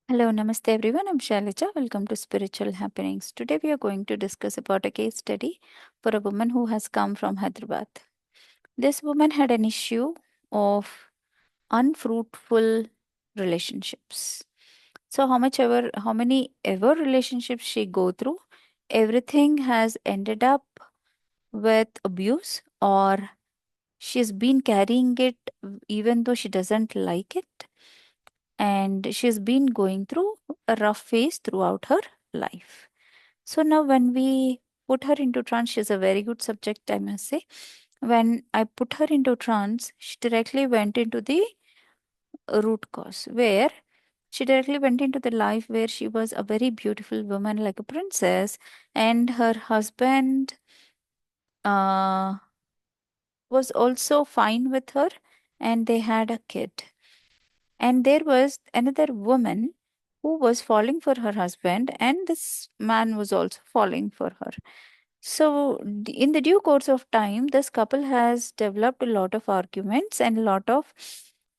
Hello, namaste everyone. I'm Sailaja. Welcome to Spiritual Happenings. Today we are going to discuss about a case study for a woman who has come from Hyderabad. This woman had an issue of unfruitful relationships. So how many ever relationships she go through, everything has ended up with abuse, or she's been carrying it even though she doesn't like it, and she's been going through a rough phase throughout her life. So now, when we put her into trance, she's a very good subject, I must say. When I put her into trance, she directly went into the root cause, where she directly went into the life where she was a very beautiful woman, like a princess, and her husband uh, was also fine with her, and they had a kid. And there was another woman who was falling for her husband, and this man was also falling for her. So, in the due course of time, this couple has developed a lot of arguments and a lot of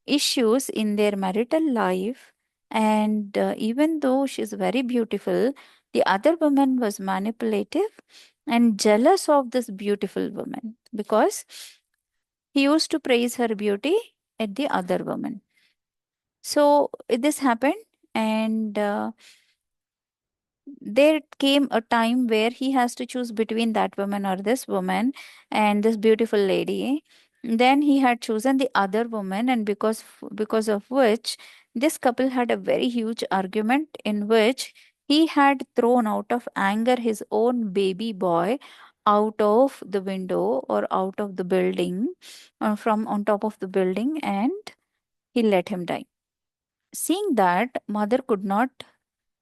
issues in their marital life. And even though she's very beautiful, the other woman was manipulative and jealous of this beautiful woman, because he used to praise her beauty at the other woman. So this happened, and there came a time where he has to choose between that woman or this woman and this beautiful lady. Then he had chosen the other woman, and because of which this couple had a very huge argument in which he had thrown out of anger his own baby boy out of the window or out of the building, from on top of the building, and he let him die. Seeing that, mother could not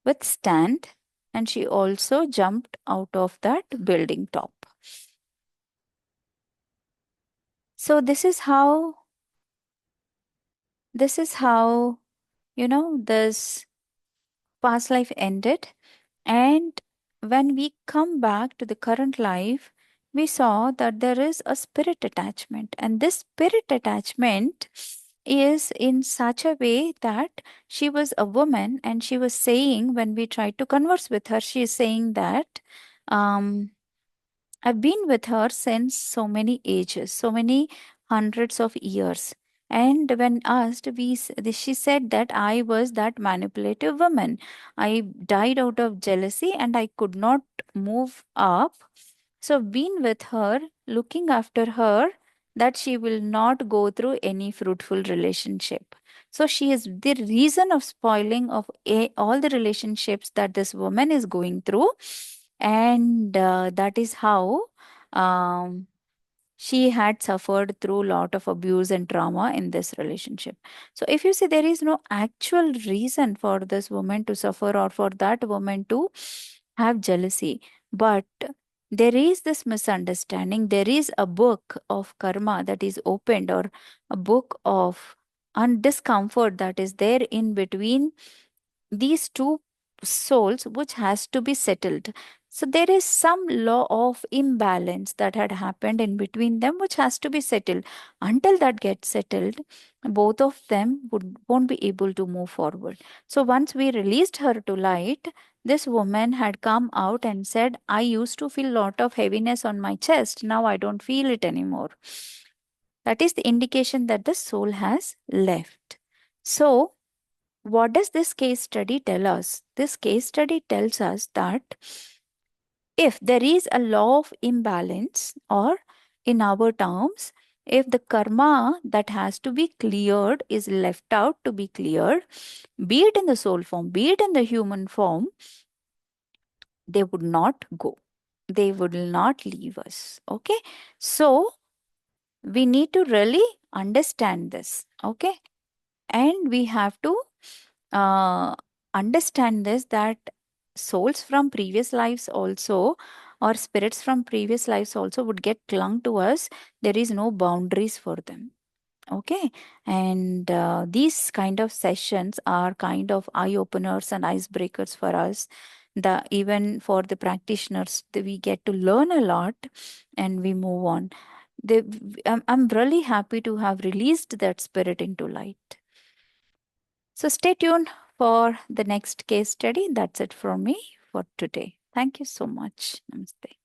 withstand, and she also jumped out of that building top. So this is how this past life ended. And when we come back to the current life, we saw that there is a spirit attachment, and this spirit attachment is in such a way that she was a woman, and she was saying, when we tried to converse with her, she is saying that um, I've been with her since so many ages, so many hundreds of years. And when asked, she said that I was that manipulative woman. I died out of jealousy and I could not move up. So, been with her, looking after her, that she will not go through any fruitful relationship. So, she is the reason of spoiling of all the relationships that this woman is going through, and that is how um, she had suffered through a lot of abuse and trauma in this relationship. So if you say there is no actual reason for this woman to suffer or for that woman to have jealousy, but there is this misunderstanding, there is a book of karma that is opened, or a book of discomfort that is there in between these two souls, which has to be settled. So there is some law of imbalance that had happened in between them, which has to be settled. Until that gets settled, both of them won't be able to move forward. So once we released her to light, this woman had come out and said, I used to feel a lot of heaviness on my chest. Now I don't feel it anymore. That is the indication that the soul has left. So what does this case study tell us? This case study tells us that if there is a law of imbalance, or in our terms, if the karma that has to be cleared is left out to be cleared, be it in the soul form, be it in the human form, they would not go. They would not leave us. Okay. So we need to really understand this. Okay. And we have to uh, understand this, that souls from previous lives also, or spirits from previous lives also, would get clung to us. There is no boundaries for them. Okay. And these kind of sessions are kind of eye openers and icebreakers for us. The even for the practitioners, we get to learn a lot, and we move on. I'm really happy to have released that spirit into light. So stay tuned for the next case study. That's it from me for today. Thank you so much. Namaste.